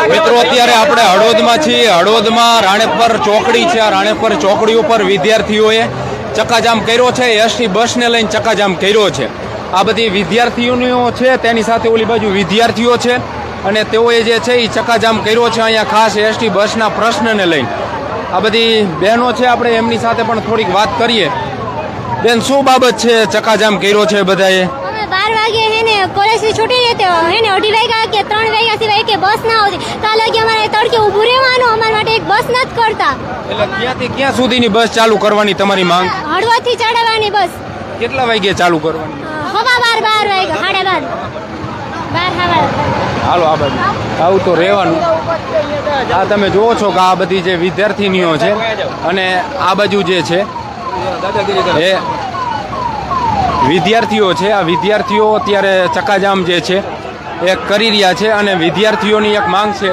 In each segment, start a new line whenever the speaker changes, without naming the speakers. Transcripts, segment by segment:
મિત્રો અત્યારે આપણે હળવદમાં છીએ. હળવદમાં રાણેપર ચોકડી છે. આ રાણેપર ચોકડી ઉપર વિદ્યાર્થીઓએ ચક્કાજામ કર્યો છે. એસટી બસને લઈને ચક્કાજામ કર્યો છે. આ બધી વિદ્યાર્થીઓ છે, તેની સાથે ઓલી બાજુ વિદ્યાર્થીઓ છે અને તેઓએ જે છે એ ચક્કાજામ કર્યો છે અહીંયા ખાસ એસટી બસના પ્રશ્નને લઈને. આ બધી બહેનો છે, આપણે એમની સાથે પણ થોડીક વાત કરીએ. બેન, શું બાબત છે ચક્કાજામ કર્યો છે બધાએ?
12 વાગે હે ને કોલેજ થી છૂટી જતે હે ને 2:30 વાગ્યા કે 3 વાગ્યા સિવાય કે બસ ના આવતી. કાલ લાગે અમારે તડકે ઊભું રહેવાનું, અમારા માટે એક બસ નથી કરતા.
એટલે ક્યાંથી ક્યાં સુધીની બસ ચાલુ કરવાની તમારી માંગ?
હળવદ થી ચડાવવાની બસ.
કેટલા વાગ્યે ચાલુ કરવાની?
હવા 12 વાગ્યા 12:30.
હાલો આ બાજુ આવું તો રહેવાનું. આ તમે જોવો છો કે આ બધી જે વિદ્યાર્થીનીઓ છે અને આ બાજુ જે છે એ વિદ્યાર્થીઓ છે. આ વિદ્યાર્થીઓ અત્યારે ચક્કાજામ જે છે એ કરી રહ્યા છે અને વિદ્યાર્થીઓની એક માંગ છે.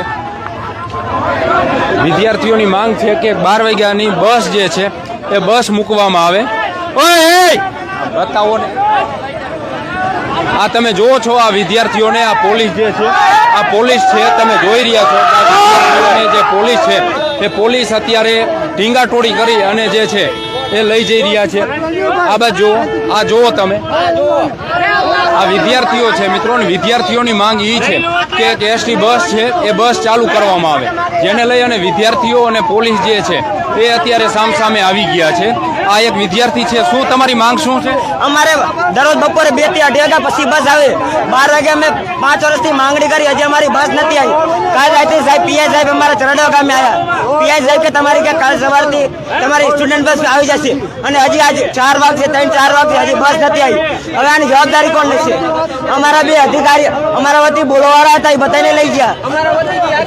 વિદ્યાર્થીઓની માંગ છે કે 12 વાગ્યાની બસ જે છે એ બસ મૂકવામાં આવે. ઓય બતાવો ને. આ તમે જોવો છો આ વિદ્યાર્થીઓને, આ પોલીસ જે છે, આ પોલીસ છે, તમે જોઈ રહ્યા છો કે આ વિદ્યાર્થીઓને જે પોલીસ છે એ પોલીસ અત્યારે ઢીંગાટોળી કરી અને જે છે એ લઈ જઈ રહ્યા છે. આ બાજુ આ જુઓ તમે, આ વિદ્યાર્થીઓ છે મિત્રો. વિદ્યાર્થીઓની માંગ એ છે કે એસટી બસ છે એ બસ ચાલુ કરવામાં આવે, જેને લઈ અને વિદ્યાર્થીઓ અને પોલીસ જે છે એ અત્યારે સામસામે આવી ગયા છે. આ એક વિદ્યાર્થી છે. શું તમારી માંગ શું છે?
અમારે દરરોજ બપોરે 2 થી 8 વાગ્યા પછી બસ આવે. 12 વાગે અમે 5 વર્ષથી માંગણી કરી, હજી અમારી બસ નથી આવી. કાલ રાત્રે સાહેબ પીઆઈ સાહેબ અમારા ચરડવા ગામે આવ્યા. પીઆઈ સાહેબ કે તમારી કે કાલ સવારથી તમારી સ્ટુડન્ટ બસ આવી જશે અને હજી આજે 4 વાગશે, 3-4 વાગશે, હજી બસ નથી આવી. હવે આની જવાબદારી કોણ લેશે? અમારા બે અધિકારી અમારા વતી બોલવાવાળા હતા એ બધાને લઈ ગયા.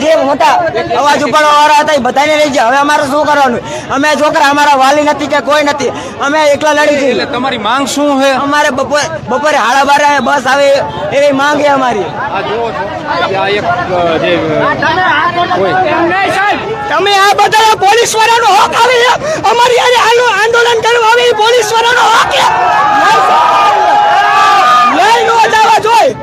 જે મોટા અવાજ ઉપાડવાવાળા હતા એ બધાને લઈ ગયા. હવે અમારે શું કરવાનું? અમે છોકરા, અમારા વાલી નથી કે કોઈ નથી, અમે એકલા લડી જઈએ.
એટલે તમારી માંગ શું છે?
અમારે બપોરે 12:30 બસ આવે એવી માંગ છે અમારી.
આ જુઓ છો આ એક જે
તમે આ બધા પોલીસ વાળાનો હક આવે છે. અમારી આંદોલન કરવા આવે પોલીસ વાળાનો હક લઈ નો જવા જોઈએ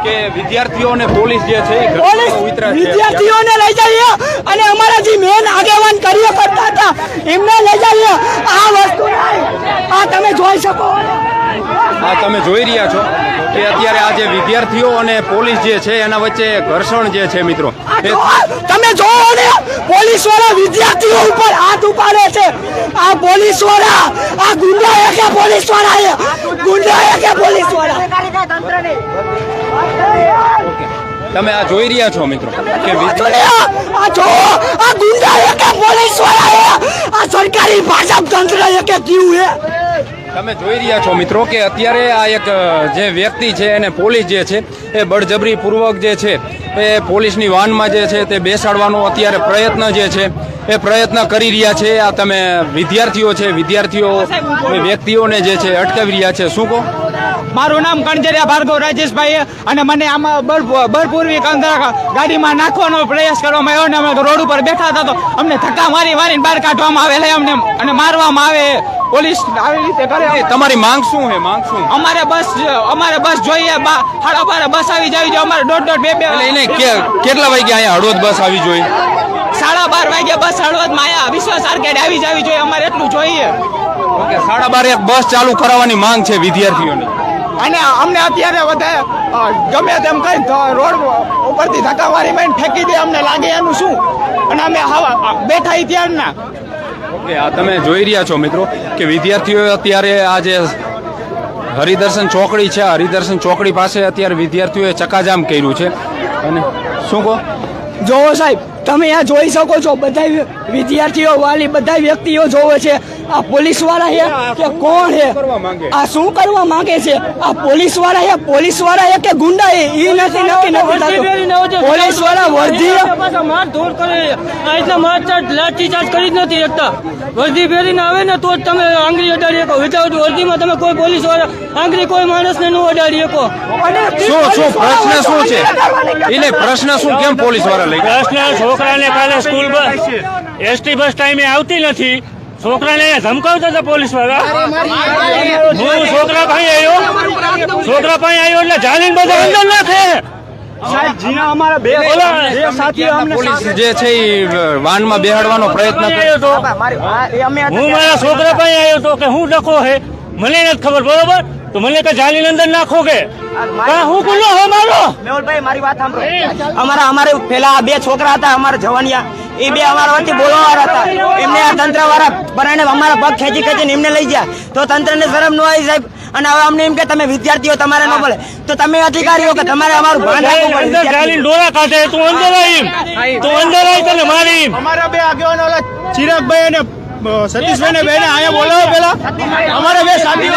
કે વિદ્યાર્થીઓને પોલીસ જે છે એ
પોલીસ વિદ્યાર્થીઓને લઈ જઈએ અને અમારા જે મેન આગેવાન કાર્ય કરતા હતા એમને લઈ જઈએ. આ વસ્તુ આ તમે જોઈ શકો.
આ તમે જોઈ રહ્યા છો કે અત્યારે આ જે વિદ્યાર્થીઓ અને પોલીસ જે છે એના વચ્ચે ઘર્ષણ જે છે મિત્રો.
તમે જોવો ને, પોલીસ વાળા વિદ્યાર્થીઓ ઉપર હાથ ઉપાડે છે. આ પોલીસ વાળા, આ ગુંડા કે પોલીસ વાળા, ગુંડા કે પોલીસ વાળા.
તમે આ જોઈ રહ્યા છો મિત્રો કે
આ જો આ ગુંડા કે પોલીસ વાળા, આ સરકારી ભાજપ તંત્ર કે કેવું છે.
તમે જોઈ રહ્યા છો મિત્રો કે અત્યારે આ એક જે વ્યક્તિ છે એને પોલીસ જે છે એ બળજબરી પૂર્વક જે છે એ પોલીસની વાનમાં જે છે તે બેસાડવાનો અત્યારે પ્રયત્ન જે છે એ પ્રયત્ન કરી રહ્યા છે. આ તમે વિદ્યાર્થીઓ છે, વિદ્યાર્થીઓ વ્યક્તિઓને જે છે અટકાવી રહ્યા છે. શું કહો?
મારું નામ કણજરિયા ભાર્ગવ રાજેશભાઈ અને મને આમાં બળપૂર્વક ગાડીમાં નાખવાનો પ્રયાસ કરવામાં આવ્યો ને અમે રોડ ઉપર બેઠા હતા તો અમને ધક્કા મારીને બહાર કાઢવામાં આવે અમને અને મારવામાં આવે. પોલીસ આવી રીતે કરે.
તમારી માંગ શું છે? માંગ શું?
અમારે બસ જોઈએ. 12:30 બસ આવી જવી જોઈએ. અમારે 1:30
કેટલા વાગ્યા અહીંયા હળવદ બસ આવી જોઈએ?
12:30 વાગ્યા બસ હળવદમાં આયા વિશ્વાસ આર્કેડ આવી જવી જોઈએ. અમારે એટલું જોઈએ.
ઓકે, 12:30 એક બસ ચાલુ કરાવવાની માંગ છે વિદ્યાર્થીઓની.
અને અમને અત્યારે વધારે ગમે તેમ કઈ રોડ ઉપરથી ધક્કા મારી ફેંકી દે, અમને લાગે એનું શું? અને અમે બેઠા ત્યારના.
ઓકે, આ તમે જોઈ રહ્યા છો મિત્રો કે વિદ્યાર્થીઓ અત્યારે આ જે હરિદર્શન ચોકડી છે, હરિદર્શન ચોકડી પાસે અત્યારે વિદ્યાર્થીઓએ ચક્કાજામ કર્યું છે. અને શું કહો?
જોવો સાહેબ, તમે આ જોઈ શકો છો, બધા વિદ્યાર્થીઓ વાલી બધા વ્યક્તિઓ જોવે છે. આ પોલીસ વાળા છે કે કોણ છે? આ શું કરવા માંગે છે? આ પોલીસ વાળા છે, પોલીસ વાળા છે કે ગુંડા છે? એ નથી. પોલીસ વાળા વર્દી
મારધોડ કરે, એટલા મારચાટ લાઠીચાર્જ કરી જ નથી શકતા. વર્દી પહેરીને આવે ને તો જ તમે આંગળી અડાડી શકો. વિધાઉટ વર્દીમાં તમે કોઈ પોલીસ વાળા આંગળી કોઈ માણસને ન અડાડી શકો.
શું પ્રશ્ન શું છે? એટલે પ્રશ્ન શું? કેમ પોલીસ વાળા લઈ ગયા?
પ્રશ્ન છોકરાને કાલે સ્કૂલ બસ એસટી બસ ટાઈમે આવતી નથી. છોકરાને ધમકાવતા હતા પોલીસ વાળા. હું છોકરા પાસે આવ્યો એટલે જાલીને બધા અંદર નાખે.
પોલીસ જે છે એ વાનમાં બેહાડવાનો પ્રયત્ન કર્યો.
હું મારા છોકરા પાસે આવ્યો હતો કે હું ડખો હે મને નથી ખબર બરોબર તો મને કે જાલીની અંદર નાખો કે હું ગુનો હો મારો
મેહુલભાઈ મારી વાત સાંભળો. અમારે પેલા બે છોકરા હતા અમારા જવાનિયા એ બે અમારા વચ્ચે બોલવાવાળા હતા એમને આ તંત્ર વાળા બનાવીને અમારા પગ ખેંચી ખેંચીને એમને લઈ ગયા તો તંત્રને શરમ ન આવી સાહેબ. અને હવે અમને એમ કે તમે વિદ્યાર્થીઓ તમારે ન બોલે તો તમે અધિકારીઓ કે તમારે અમારું ભાન રાખવું પડે.
જાલીને ડોરા કાઢે તું અંદર આવી તને મારી
અમારા બે આગેવાનો ચિરાગભાઈ અને સતીશભાઈ ને બેને અહીંયા બોલાવો પેલા અમારે બે સાથી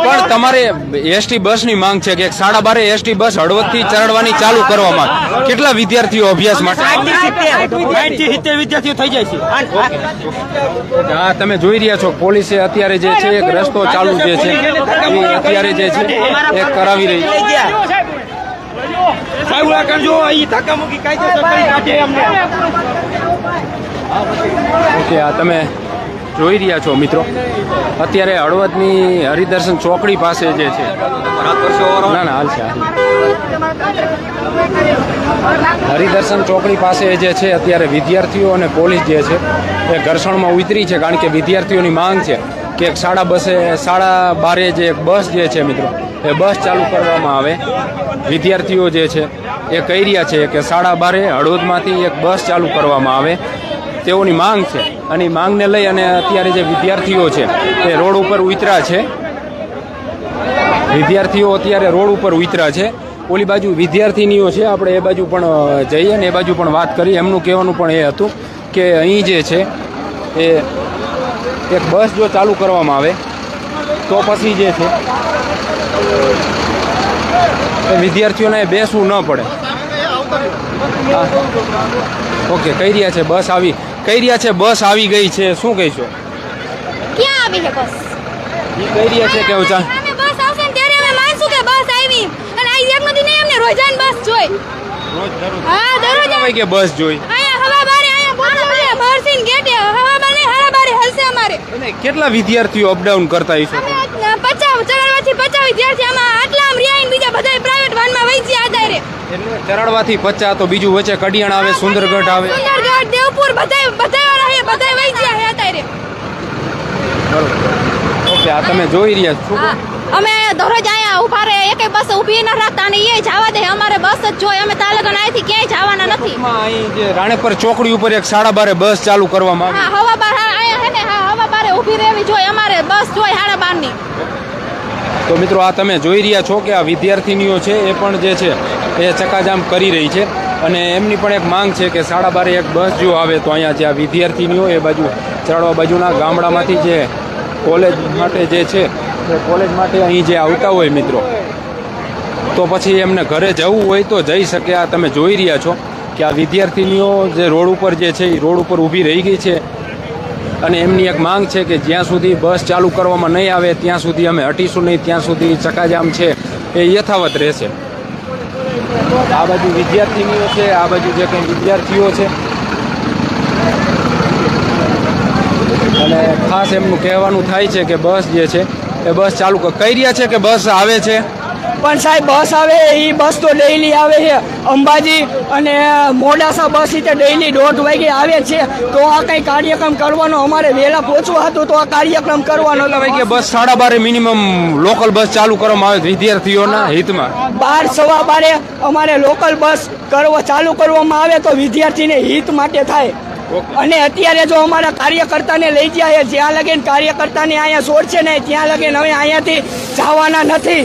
પણ તમારે એસટી બસની માંગ છે કે 12:30 એસટી બસ હળવદથી ચરડવાની ચાલુ કરવામાં કેટલા વિદ્યાર્થીઓ અભ્યાસ માટે
70 વિદ્યાર્થીઓ થઈ જાય છે.
હા તમે જોઈ રહ્યા છો પોલીસે અત્યારે જે છે એક રસ્તો ચાલુ જે છે એ અત્યારે જે છે એ કરાવી રહી છે. ઓકે આ તમે જોઈ રહ્યા છો મિત્રો અત્યારે હળવદની હરિદર્શન ચોકડી પાસે જે છે ના હાલ છે હરિદર્શન ચોકડી પાસે જે છે અત્યારે વિદ્યાર્થીઓ અને પોલીસ જે છે એ ઘર્ષણમાં ઉતરી છે કારણ કે વિદ્યાર્થીઓની માંગ છે કે એક 12:30 જે એક બસ જે છે મિત્રો એ બસ ચાલુ કરવામાં આવે. વિદ્યાર્થીઓ જે છે એ કહી રહ્યા છે કે 12:30 હળવદમાંથી એક બસ ચાલુ કરવામાં આવે તેઓની માંગ છે અને માંગને લઈ અને અત્યારે જે વિદ્યાર્થીઓ છે એ રોડ ઉપર ઉતર્યા છે. વિદ્યાર્થીઓ અત્યારે રોડ ઉપર ઉતર્યા છે. ઓલી બાજુ વિદ્યાર્થીનીઓ છે આપણે એ બાજુ પણ જઈએ ને એ બાજુ પણ વાત કરી. એમનું કહેવાનું પણ એ હતું કે અહીં જે છે એ એક બસ જો ચાલુ કરવામાં આવે તો પછી જે છે એ વિદ્યાર્થીઓને બેસવું ન પડે. ઓકે કહી રહ્યા છે બસ આવી ગઈ છે શું કહીશો?
ક્યાં આવી છે બસ?
એ કહી રહ્યા છે કે
અમે બસ આવશે ને ત્યારે અમે માનશું કે બસ આવી અને આ એક નથી નહીં અમને રોજાન બસ જોઈ. હા દરરોજ
હોય કે બસ જોઈ
અહીંયા હવા બારે અહીંયા બોલાવે બરસીન ગેટે હવા બારે હારા બારે હલશે અમારે.
કેટલા વિદ્યાર્થીઓ અપડાઉન કરતા હશો?
અમે 50 ચરણવાથી 50 વિદ્યાર્થી આમાં આટલા આમ રહ્યા બીજા બધા પ્રાઇવેટ વાનમાં વહી ગયા આધારે.
એટલે ચરડવાથી 50 તો બીજું વચ્ચે કડિયાણ આવે સુંદરગઢ આવે
સુંદરગઢ દેવપુર બધા વાળા હે બધા વહી ગયા હે આધારે.
ઓકે આ તમે જોઈ રહ્યા છો
હા અમે દરરોજ અહીંયા ઉભા રહે એક બસ ઊભી ન રાખતા અને એ જવા દે અમારે બસ જ જોઈએ અમે તાલગન અહીંથી ક્યાંય જવાના નથી.
અહીં જે રાણેપર ચોકડી ઉપર એક 12:30 બસ ચાલુ કરવામાં આવી.
હા હવા બાર અહીંયા હે ને હા હવા બારે ઊભી રહેવી જોઈએ અમારે બસ જોઈએ 12:30 ની.
તો મિત્રો આ તમે જોઈ રહ્યા છો કે આ વિદ્યાર્થીનીઓ છે એ પણ જે છે એ ચકાજામ કરી રહી છે અને એમની પણ એક માંગ છે કે 12:30 એક બસ જો આવે તો અહીંયા જે આ વિદ્યાર્થીનીઓ એ બાજુ ચરડવા બાજુના ગામડામાંથી જે કોલેજ માટે જે છે એ કોલેજ માટે અહીં જે આવતા હોય મિત્રો તો પછી એમને ઘરે જવું હોય તો જઈ શકે. આ તમે જોઈ રહ્યા છો કે આ વિદ્યાર્થીનીઓ જે રોડ ઉપર જે છે એ રોડ ઉપર ઊભી રહી ગઈ છે અને એમની એક માંગ છે કે જ્યાં સુધી બસ ચાલુ કરવામાં નહીં આવે ત્યાં સુધી અમે હટીશું નહીં, ત્યાં સુધી ચકાજામ છે એ યથાવત રહેશે. આ બાજુ વિદ્યાર્થીનીઓ છે, આ બાજુ જે કંઈ વિદ્યાર્થીઓ છે અને ખાસ એમનું કહેવાનું થાય છે કે બસ જે છે એ બસ ચાલુ કહી રહ્યા છે કે બસ આવે છે
પણ સાહેબ બસ આવે એ બસ તો ડેઈલી આવે છે અંબાજી અને મોડાસા બસ રીતે ડેઈલી 1:30 વાગે આવે છે તો આ કઈ કાર્યક્રમ કરવાનો અમારે વહેલા પહોંચવું હતું તો આ કાર્યક્રમ કરવાનો
કે બસ 12:30 મિનિમમ લોકલ બસ ચાલુ કરવામાં આવે વિદ્યાર્થીઓના હિતમાં.
12:15 અમારે લોકલ બસ ચાલુ કરવામાં આવે તો વિદ્યાર્થીને હિત માટે થાય. અને અત્યારે જો અમારા કાર્યકર્તાને લઈ જાય જ્યાં લગીન કાર્યકર્તાને અહીંયા છોડશે ને ત્યાં લગીન હવે અહીંયાથી જવાના નથી.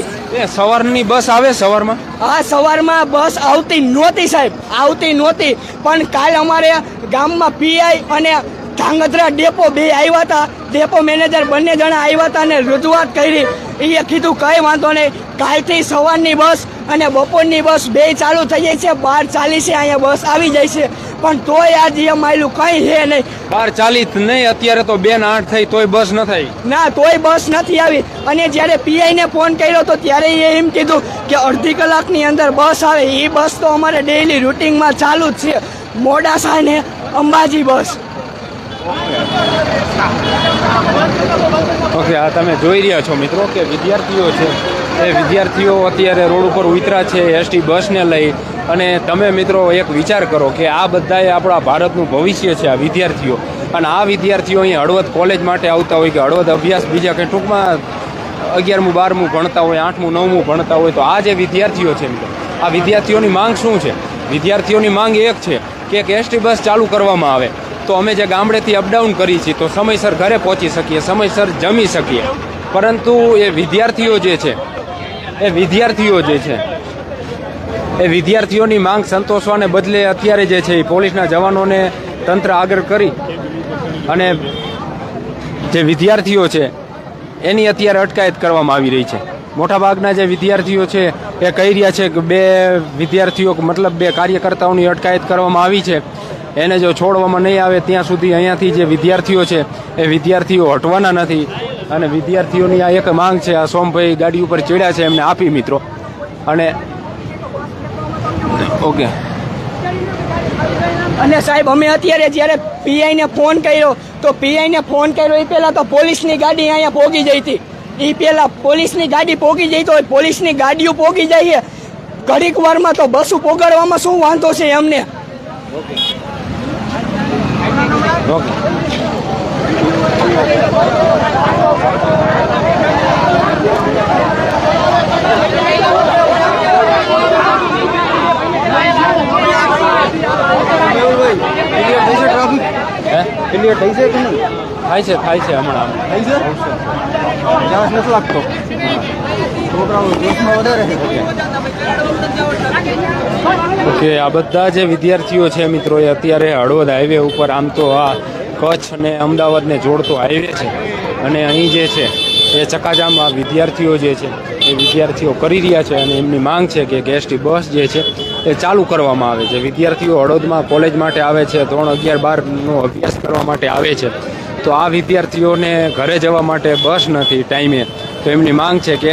સવારની બસ આવે સવારમાં?
હા સવારમાં બસ આવતી નહોતી સાહેબ, આવતી નહોતી પણ કાલ અમારે ગામમાં પીઆઈ અને ધાંગધ્રા ડેપો બે આવ્યા હતા, ડેપો મેનેજર બંને જણા આવ્યા હતા અને રજૂઆત કરી. એ કીધું કંઈ વાંધો નહીં, કાલથી સવારની બસ અને બપોરની બસ બે ચાલુ થઈ જાય છે. 12:40 અહીંયા બસ આવી જાય છે પણ તોય આ જીએમ આવેલું કંઈ છે નહીં.
12:40 નહીં અત્યારે તો 2:08 થઈ તોય બસ ન થઈ
ના તોય બસ નથી આવી. અને જ્યારે પીઆઈને ફોન કર્યો તો ત્યારે એ એમ કીધું કે અડધી કલાકની અંદર બસ આવે. એ બસ તો અમારે ડેઈલી રૂટિંગમાં ચાલુ જ છે, મોડાસા ને અંબાજી બસ.
ઓકે આ તમે જોઈ રહ્યા છો મિત્રો કે વિદ્યાર્થીઓ છે એ વિદ્યાર્થીઓ અત્યારે રોડ ઉપર ઉતર્યા છે એસટી બસને લઈ અને તમે મિત્રો એક વિચાર કરો કે આ બધાએ આપણા ભારતનું ભવિષ્ય છે આ વિદ્યાર્થીઓ, અને આ વિદ્યાર્થીઓ અહીં હળવદ કોલેજ માટે આવતા હોય કે હળવદ અભ્યાસ બીજા કંઈ ટૂંકમાં 11મું 12મું ભણતા હોય, 8મું 9મું ભણતા હોય, તો આ જે વિદ્યાર્થીઓ છે મિત્રો, આ વિદ્યાર્થીઓની માંગ શું છે? વિદ્યાર્થીઓની માંગ એક છે કે એક એસટી બસ ચાલુ કરવામાં આવે તો અમે જે ગામડેથી અપડાઉન કરી છીએ તો સમયસર ઘરે પહોંચી શકીએ, સમયસર જમી શકીએ. પરંતુ એ વિદ્યાર્થીઓ જે છે એ વિદ્યાર્થીઓની માંગ સંતોષવાને બદલે અત્યારે જે છે એ પોલીસના જવાનોને તંત્ર આગળ કરી અને જે વિદ્યાર્થીઓ છે એની અત્યારે અટકાયત કરવામાં આવી રહી છે. મોટાભાગના જે વિદ્યાર્થીઓ છે એ કહી રહ્યા છે કે 2 વિદ્યાર્થીઓ મતલબ 2 કાર્યકર્તાઓની અટકાયત કરવામાં આવી છે. એને જો છોડવામાં નહીં આવે ત્યાં સુધી અહીંયાથી જે વિદ્યાર્થીઓ છે એ વિદ્યાર્થીઓ હટવાના નથી. અને વિદ્યાર્થીઓની આ એક માંગ છે. આ સોમભાઈ ગાડી ઉપર ચડ્યા છે, એમને આપી મિત્રો. અને ઓકે,
અને સાહેબ અમે અત્યારે જ્યારે પીઆઈ ને ફોન કર્યો તો પીઆઈ ને ફોન કર્યો એ પહેલા તો પોલીસની ગાડી અહીંયા પોગી જઈ હતી. એ પહેલા પોલીસની ગાડી પોગી જઈ તો પોલીસની ગાડીઓ પોગી જાય છે. ઘડીક વારમાં તો બસો પોગાડવામાં શું વાંધો છે અમને?
ઓકે. થાય છે હમણાં નથી લાગતો. ઓકે, આ બધા જે વિદ્યાર્થીઓ છે મિત્રો એ અત્યારે હળવદ હાઈવે ઉપર, આમ તો આ કચ્છ અને અમદાવાદને જોડતો હાઈવે છે, અને અહીં જે છે એ ચકાજામ આ વિદ્યાર્થીઓ જે છે એ વિદ્યાર્થીઓ કરી રહ્યા છે. અને એમની માંગ છે કે એસટી બસ જે છે એ ચાલુ કરવામાં આવે. જે વિદ્યાર્થીઓ હળવદમાં કોલેજ માટે આવે છે, 3, 11, 12નો અભ્યાસ કરવા માટે આવે છે, તો આ વિદ્યાર્થીઓને ઘરે જવા માટે બસ નથી ટાઈમે, તો એમની માંગ છે કે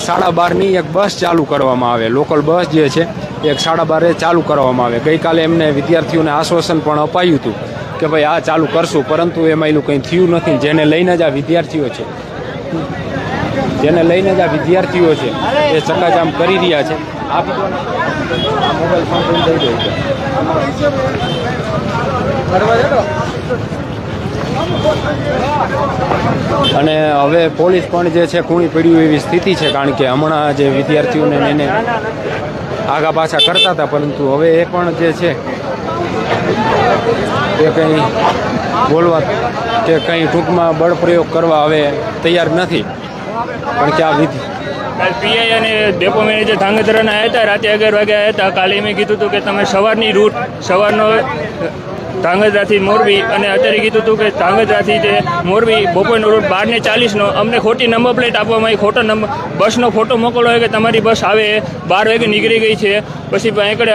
12:30ની એક બસ ચાલુ કરવામાં આવે. લોકલ બસ જે છે એક 12:30 ચાલુ કરવામાં આવે. ગઈકાલે એમને વિદ્યાર્થીઓને આશ્વાસન પણ અપાયું હતું કે ભાઈ આ ચાલુ કરશું, પરંતુ એમાં એનું કંઈ થયું નથી. જેને લઈને જ આ વિદ્યાર્થીઓ છે એ ચકાજામ કરી રહ્યા છે. આ મોબાઈલ ફોન દઈ દઉં છે. અને હવે પોલીસ પણ જે છે કૂણી પડ્યું એવી સ્થિતિ છે, કારણ કે હમણાં જે વિદ્યાર્થીઓને એને આગા પાછા કરતા હતા, પરંતુ હવે એ પણ જે છે એ કંઈ બોલવા કે કંઈ ટૂંકમાં બળ પ્રયોગ કરવા હવે તૈયાર નથી. કારણ કે આ વિધિ
પીઆઈ અને ડેપો મેનેજર ધાંગધ્રાના આવ્યા હતા, રાતે 11 વાગે આવ્યા હતા. કાલે મેં કીધું હતું કે તમે સવારનો ધાંગધ્રાથી મોરબી, અને અત્યારે કીધું હતું કે ધાંગધ્રાથી જે મોરબી બપોરનો રૂટ 12:40નો અમને ખોટી નંબર પ્લેટ આપવામાં આવી. ખોટો નંબર બસનો ફોટો મોકલો કે તમારી બસ આવે 12 વાગે નીકળી ગઈ છે. પછી એકડે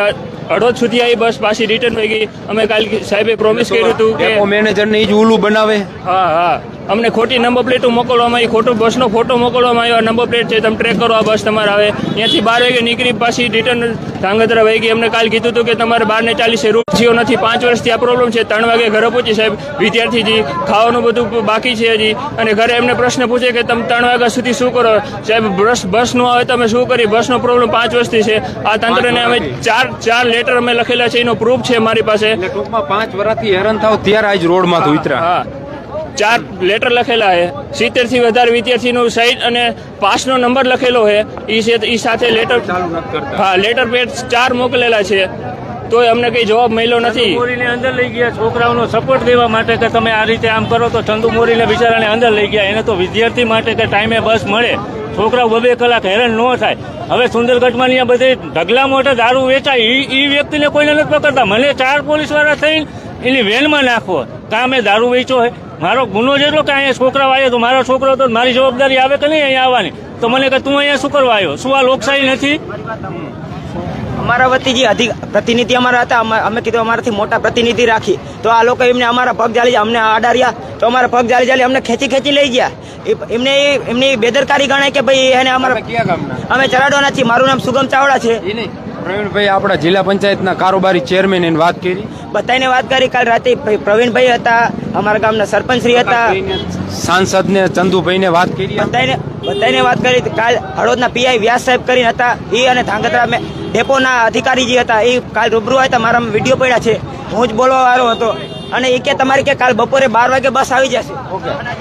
હળવદ સુધી આવી બસ પાછી રિટર્ન થઈ ગઈ. અમે કાલે સાહેબે પ્રોમિસ કર્યું હતું કે
મેનેજરને જ ઉલ્લુ બનાવે.
હા, અમને ખોટી નંબર પ્લેટો મોકલવામાં આવી, ખોટો બસનો ફોટો મોકલવામાં આવ્યો. નંબર પ્લેટ છે, તમે ટ્રેક કરો, આ બસ તમારે આવે. ત્યાંથી 12 વાગે નીકળી પાછી રિટર્ન ધાંગધ્રા વહી ગઈ. અમને કાલે કીધું હતું કે તમારે 12:40 રૂટ થયો નથી. 5 વર્ષથી આ પ્રોબ્લેમ છે. 3 વાગે ઘરે પહોંચી સાહેબ વિદ્યાર્થીજી, ખાવાનું બધું બાકી છે હજી. અને ઘરે એમને પ્રશ્ન પૂછે કે તમે 3 વાગ્યા સુધી શું કરો સાહેબ? બસ નો આવે તમે શું કરી? બસનો પ્રોબ્લેમ 5 વર્ષથી છે. આ તંત્રને અમે ચાર લેટર અમે લખેલા છે, એનો પ્રૂફ છે મારી પાસે.
ટૂંકમાં 5 વર્ષથી હેરાન થાવ ત્યારે આજ રોડમાં ઉતર્યા.
હા, 4 લેટર લખેલા છે. 70 થી વધારે વિદ્યાર્થીનું સહિત અને પાસનો નંબર લખેલો છે. એ સાથે લેટર, હા, લેટર પેડ 4 મોકલેલા છે. તોય અમને કઈ જવાબ મળ્યો નથી.
મોરીને અંદર લઈ ગયા છોકરાઓનો સપોર્ટ દેવા માટે કે તમે આ રીતે આમ કરો તો ચંદુ મોરીને બિચારાને અંદર લઈ ગયા. એને તો વિદ્યાર્થી માટે કે ટાઈમે બસ મળે, છોકરાઓ 2 કલાક હેરાન ન થાય. હવે સુંદરગઢમાં અહીંયા બધે ઢગલા મોટા દારૂ વેચાય, એ વ્યક્તિને કોઈને નથી પકડતા. મને 4 પોલીસવાળા થઈને એની વેનમાં નાખવો કાં મેં દારૂ વેચ્યો હોય. મારો ગુનો જેટલો કે અહીંયા છોકરાઓ આવ્યો તો મારો છોકરો તો મારી જવાબદારી આવે કે નહીં અહીંયા આવવાની? તો મને કે તું અહીંયા શું કરવા આવ્યો? શું આ લોકશાહી નથી?
અમારા વતી જે પ્રતિનિધિ અમારા હતા, અમે કીધું અમારાથી મોટા પ્રતિનિધિ રાખી, તો આ લોકો એમને અમારા પગ જાળી અમને આડાર્યા, તો અમારા પગ જાળી અમને ખેંચી લઈ ગયા. એમની બેદરકારી ગણાય કે ભાઈ એને અમારા, અમે ચરાડવાના છીએ. મારું નામ સુગમ ચાવડા છે.
પ્રવીણભાઈ આપણા જિલ્લા પંચાયતના કારોબારી ચેરમેન એની વાત કરી.
બધાને વાત કરી. કાલ રાતે પ્રવીણભાઈ હતા, અમારા ગામના સરપંચશ્રી હતા,
સાંસદને ચંદુભાઈને વાત કરી.
બધાને વાત કરી. કાલ હળવદના પીઆઈ વ્યાસ સાહેબ કરીને હતા, એ અને ધાંગધ્રા ડેપોના અધિકારી જે હતા એ કાલ રૂબરૂ આવ્યા હતા. મારા વિડીયો પડ્યા છે, હું જ બોલવા વાળો હતો. અને એ કે તમારી કે કાલ બપોરે 12 વાગે બસ આવી જશે.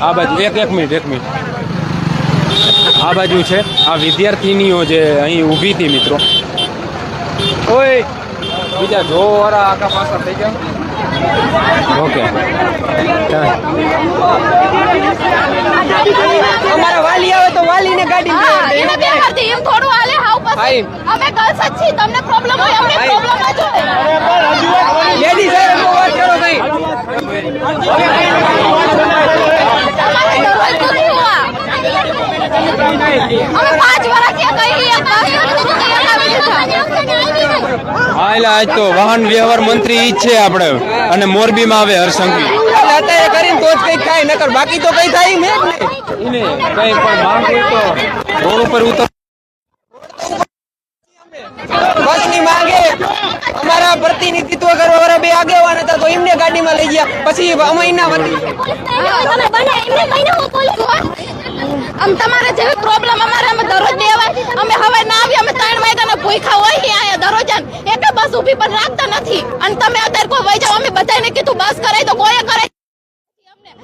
આ બાજુ એક મિનિટ આ બાજુ છે આ વિદ્યાર્થીનીઓ જે અહીં ઊભી હતી મિત્રો. ઓય બીજા જો વાળા આખા પાછા થઈ જાવ. ઓકે
અમારા વાલી આવે તો વાલીને ગાડી
એને બે કરતી એમ થોડું હાલે હાવ પછી અમે ગર્લ્સ જ છીએ તમને પ્રોબ્લેમ હોય અમને પ્રોબ્લેમ જ હોય
લેડી સાહેબ વાત કરો ભાઈ.
તમારે દરરોજ નથી હોવા અમે 5 વર્ષથી કઈ એક બસ
હા એટલે આજ તો વાહન વ્યવહાર મંત્રી ઈ જ છે આપણે અને મોરબીમાં આવે હરસંઘવી
અત્યારે કરીને તો જ કઈ થાય, નકર બાકી તો કઈ થાય નહીં જ
એને કઈ પણ માંગ હોય તો રોડ ઉપર ઉતર.
બસ ની માંગે અમારા પ્રતિનિધિત્વ કરવા વાળા બે આગેવાન હતા તો એમને ગાડીમાં લઈ ગયા. પછી અમે એના વતી
આમ તમારે જેવી પ્રોબ્લેમ અમારે અમે દરરોજ દેવા અમે હવે ના આવી અમે 3 વાગ્યાના ભૂખા હોય અહીંયા દરરોજ એક બસ ઊભી પણ રાખતા નથી. અને તમે અત્યારે કોઈ વઈ જાવ અમે બધાને કીધું બસ કરાય તો કોઈ કરે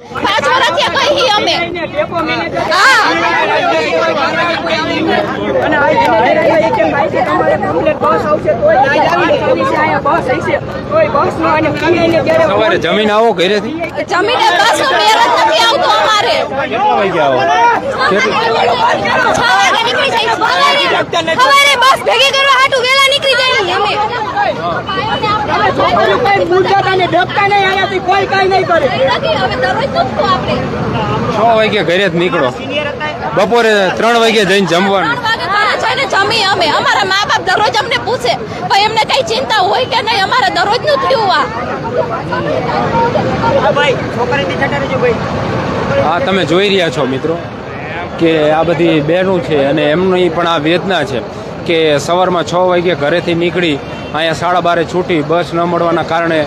5 વર્ષથી કઈ અમે
સવારે જમીન આવો ઘરેથી
જમીને બસ નો મેર જ નથી આવતો અમારે.
કેટલા વાગે આવો?
6 વાગે નીકળી જાય. સવારે બસ ભેગી કરવા હાટુ વેલા નીકળી જાય ને અમે.
કોઈ કઈ નહીં કરે.
હવે દરરોજ તો આપણે
6 વાગે ઘરે જ નીકળો, બપોરે 3 વાગે જઈને જમવાનું.
3 વાગે ઘરે જઈને જમી અમે. અમારા મા બાપ દરરોજ અમને પૂછે ભાઈ એમને કઈ ચિંતા હોય કે નહીં, અમારે દરરોજ નું થયું આ.
ભાઈ છોકરીથી છટા રહેજો ભાઈ.
આ તમે જોઈ રહ્યા છો મિત્રો કે આ બધી બહેનો છે અને એમની પણ આ વેદના છે કે સવારમાં 6 વાગે ઘરેથી નીકળી અહીંયા 12:30 છૂટી, બસ ન મળવાના કારણે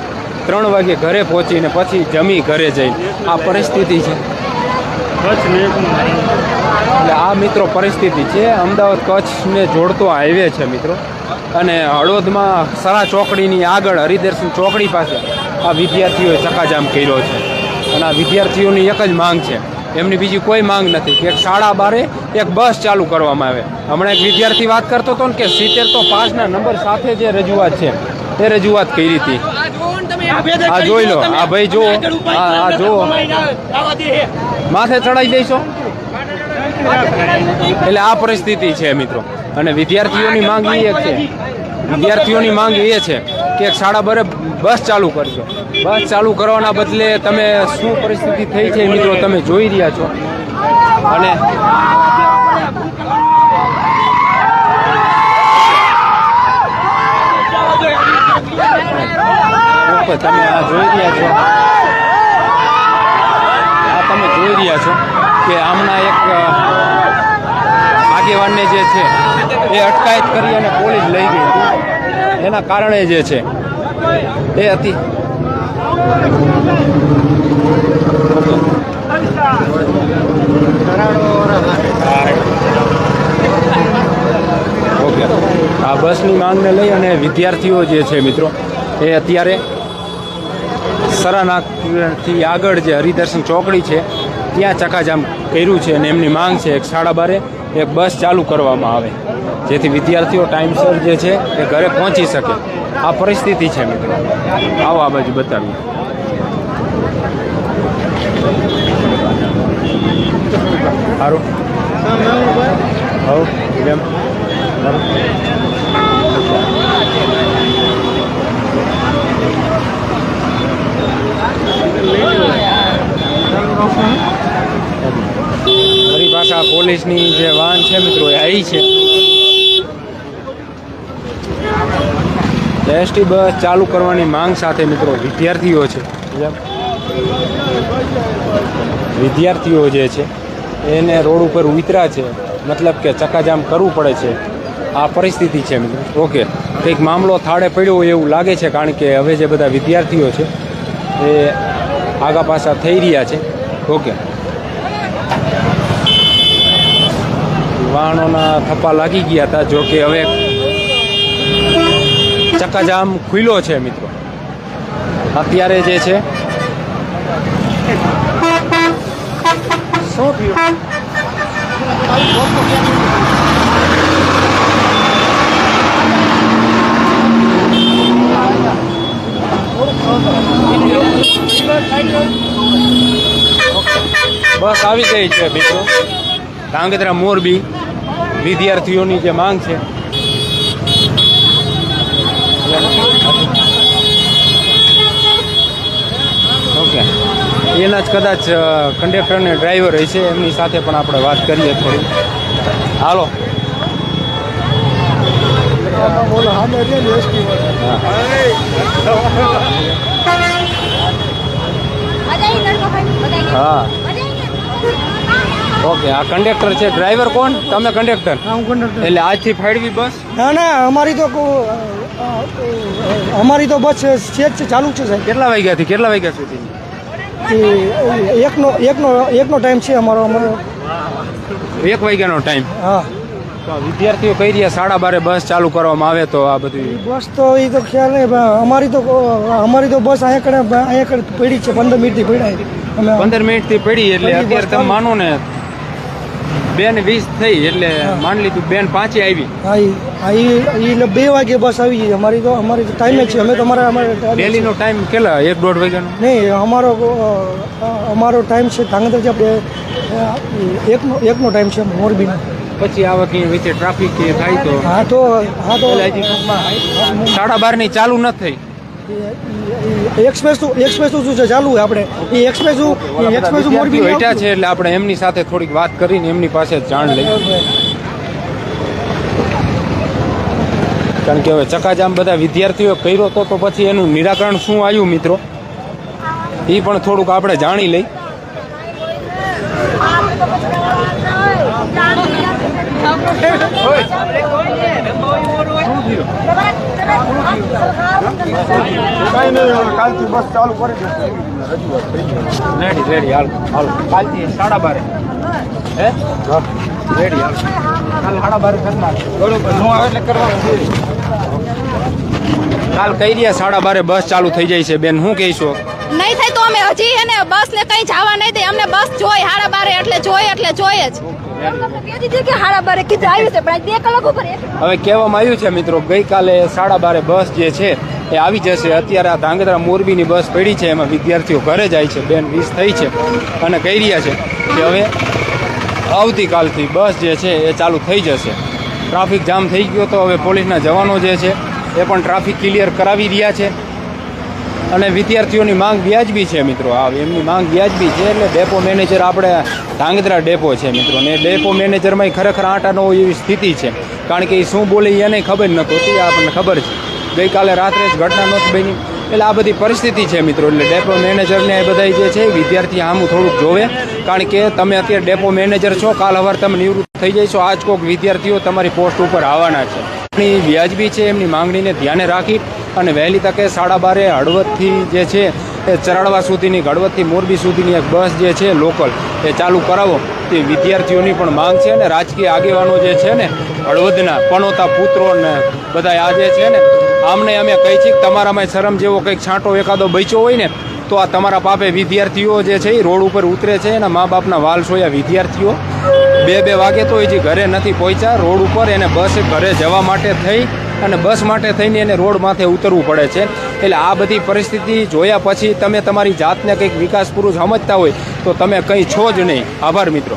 3 વાગે ઘરે પહોંચીને પછી જમી ઘરે જઈને આ પરિસ્થિતિ છે. એટલે આ મિત્રો પરિસ્થિતિ છે અમદાવાદ કચ્છને જોડતો હાઈવે છે મિત્રો. અને હળવદમાં સરા ચોકડીની આગળ હરિદર્શન ચોકડી પાસે આ વિદ્યાર્થીઓએ ચક્કાજામ કર્યો છે. અને આ વિદ્યાર્થીઓની એક જ માંગ છે, એમની બીજી કોઈ માંગ નથી કે 12:30 એક બસ ચાલુ કરવામાં આવે. હમણાં એક વિદ્યાર્થી વાત કરતો હતો ને કે 70 તો 5ના નંબર સાથે જે રજૂઆત છે એ રજૂઆત કરી હતી. આ જોઈ લો, આ ભાઈ જુઓ, આ જુઓ માથે ચડાઈ દઈશો. એટલે આ પરિસ્થિતિ છે મિત્રો. અને વિદ્યાર્થીઓની માંગ એ એક છે, વિદ્યાર્થીઓની માંગ એ છે કે 12:30 બસ ચાલુ કરજો. બસ ચાલુ કરવાના બદલે તમે શું પરિસ્થિતિ થઈ છે મિત્રો તમે જોઈ રહ્યા છો. અને તમે આ જોઈ રહ્યા છો, આ તમે જોઈ રહ્યા છો કે આમના એક આગેવાનને જે છે એ અટકાયત કરી અને પોલીસ લઈ ગઈ હતી. એના કારણે જે છે એ હતી ઓકે. આ બસની માંગને લઈ અને વિદ્યાર્થીઓ જે છે મિત્રો એ અત્યારે સરાનાથી આગળ જે હરિદર્શન ચોકડી છે ત્યાં ચક્કાજામ કર્યું છે. અને એમની માંગ છે 12:30 એક બસ ચાલુ કરવામાં આવે જેથી વિદ્યાર્થીઓ ટાઈમસર જે છે એ ઘરે પહોંચી શકે. આ પરિસ્થિતિ છે મિત્રો. આવો આ બાજુ બતાવીએ. સારું હવે કેમ ફરી પાછા પોલીસની જે વાહન છે મિત્રો એ આવી છે. એસટી બસ ચાલુ કરવાની માંગ સાથે મિત્રો વિદ્યાર્થીઓ છે, વિદ્યાર્થીઓ જે છે એને રોડ ઉપર ઉતર્યા છે. મતલબ કે ચક્કાજામ કરવું પડે છે આ પરિસ્થિતિ છે મિત્રો. ઓકે, કંઈક મામલો થાળે પડ્યો હોય એવું લાગે છે, કારણ કે હવે જે બધા વિદ્યાર્થીઓ છે એ આગા પાછા થઈ રહ્યા છે. ઓકે, વાહનોના થપ્પા લાગી ગયા હતા, જો કે હવે ચક્કાજામ ખુલ્લો છે મિત્રો. અત્યારે જે છે શું થયું? બસ આવી ગઈ છે મિત્રો. ધાંગધ્રા મોરબી વિદ્યાર્થીઓની જે માંગ છે ઓકે, એના જ કદાચ કંડક્ટર અને ડ્રાઈવર હશે, એમની સાથે પણ આપણે વાત કરીએ થોડી. હાલો. હા, ઓકે. આ કંડક્ટર છે. ડ્રાઈવર કોણ? તમે કંડક્ટર? એટલે આજથી ફાળવી બસ?
ના અમારી તો બસ છે જ ચાલુ છે સાહેબ.
કેટલા વાગ્યાથી કેટલા વાગ્યા સુધી?
એકનો ટાઈમ છે અમારો.
1 વાગ્યાનો ટાઈમ.
હા,
તો વિદ્યાર્થીઓ કઈ રહ્યા 12:30 બસ ચાલુ કરવામાં આવે તો આ બધી
બસ તો એ તો ખ્યાલ નહીં. અમારી તો બસ અહીંયા કડે પડી છે. 15 મિનિટથી પડ્યા અમે.
15 મિનિટથી પડી એટલે અત્યારે તમે માનો ને 2:20 થઈ એટલે માની લીધું 2:05 આવી.
હા, એ 2 વાગે બસ આવી ગઈ. અમારી ટાઈમ જ છે. અમે તમારા
ડેલીનો ટાઈમ કેટલા? 1-1.5 વાગ્યાનો?
નહીં, અમારો ટાઈમ છે ધાંગધ્રા એકનો ટાઈમ છે મોરબીનો.
પછી આ વખતે વચ્ચે ટ્રાફિક થાય તો
હા તો
એટલે હજી ટૂંકમાં 12:30 ચાલુ ન થઈ.
એક્સપ્રેસ તો શું છે ચાલુ આપણે એ એક્સપ્રેસ મોરબી
બેઠા છે એટલે આપણે એમની સાથે થોડીક વાત કરીને એમની પાસે જાણ લઈ. કારણ કે હવે ચક્કાજામ બધા વિદ્યાર્થીઓ કર્યો તો પછી એનું નિરાકરણ શું આવ્યું મિત્રો, એ પણ થોડુંક આપણે જાણી લઈ.
કાલથી બસ ચાલુ કરી
રેડી હાલ કાલથી 12:30 હે રેડી હાલ કાલ 12:30 કરનાર બરોબર નો આવે એટલે કરવાનું. કાલ કઈ રહ્યા 12:30 બસ ચાલુ થઈ જાય છે બેન, શું કહીશો?
નહીં થાય તો અમે હજી એને બસ ને કઈ જવા નહીં દે. અમને બસ જોઈ 12:30 એટલે જોઈએ જ.
હવે કહેવામાં આવ્યું છે મિત્રો, ગઈકાલે 12:30 બસ જે છે એ આવી જશે. અત્યારે આ ધાંગધ્રા મોરબીની બસ પડી છે, એમાં વિદ્યાર્થીઓ ઘરે જાય છે. 2:20 થઈ છે અને કહી રહ્યા છે કે હવે આવતીકાલથી બસ જે છે એ ચાલુ થઈ જશે. ટ્રાફિક જામ થઈ ગયો તો હવે પોલીસના જવાનો જે છે એ પણ ટ્રાફિક ક્લિયર કરાવી રહ્યા છે. અને વિદ્યાર્થીઓની માંગ વ્યાજબી છે મિત્રો. આ એમની માંગ વ્યાજબી છે એટલે ડેપો મેનેજર આપણે ધાંગધ્રા ડેપો છે મિત્રો, ને ડેપો મેનેજરમાં ખરેખર આંટા ન હોય એવી સ્થિતિ છે. કારણ કે એ શું બોલે એને ખબર નહોતી, આપણને ખબર છે. ગઈકાલે રાત્રે જ ઘટના નહોતી બની એટલે આ બધી પરિસ્થિતિ છે મિત્રો. એટલે ડેપો મેનેજરને એ બધા જે છે વિદ્યાર્થી આમું થોડુંક જોવે. કારણ કે તમે અત્યારે ડેપો મેનેજર છો, કાલ સવારે તમે નિવૃત્ત થઈ જઈશો, આજ કોઈક વિદ્યાર્થીઓ તમારી પોસ્ટ ઉપર આવવાના છે. એમની વ્યાજબી છે, એમની માંગણીને ધ્યાને રાખી અને વહેલી તકે 12:30 હળવદથી જે છે એ ચરાડવા સુધીની, હળવદથી મોરબી સુધીની એક બસ જે છે લોકલ એ ચાલુ કરાવો તે વિદ્યાર્થીઓની પણ માંગ છે. અને રાજકીય આગેવાનો જે છે ને હળવદના પનોતા પુત્રો ને બધા આ જે છે ને આમને અમે કહી છીએ કે તમારામાં શરમ જેવો કંઈક છાંટો એકાદો બચ્યો હોય ને તો આ તમારા પાપે વિદ્યાર્થીઓ જે છે એ રોડ ઉપર ઉતરે છે. એના મા બાપના વાલ સોયા વિદ્યાર્થીઓ 2 વાગે તો હજી ઘરે નથી પહોંચ્યા. રોડ ઉપર એને બસ ઘરે જવા માટે થઈ અને બસ માટે થઈને એને રોડ માથે ઉતરવું પડે છે. એટલે આ બધી પરિસ્થિતિ જોયા પછી તમે તમારી જાતને કંઈક વિકાસ પુરુષ સમજતા હોય તો તમે કંઈ છો જ નહીં. આભાર મિત્રો.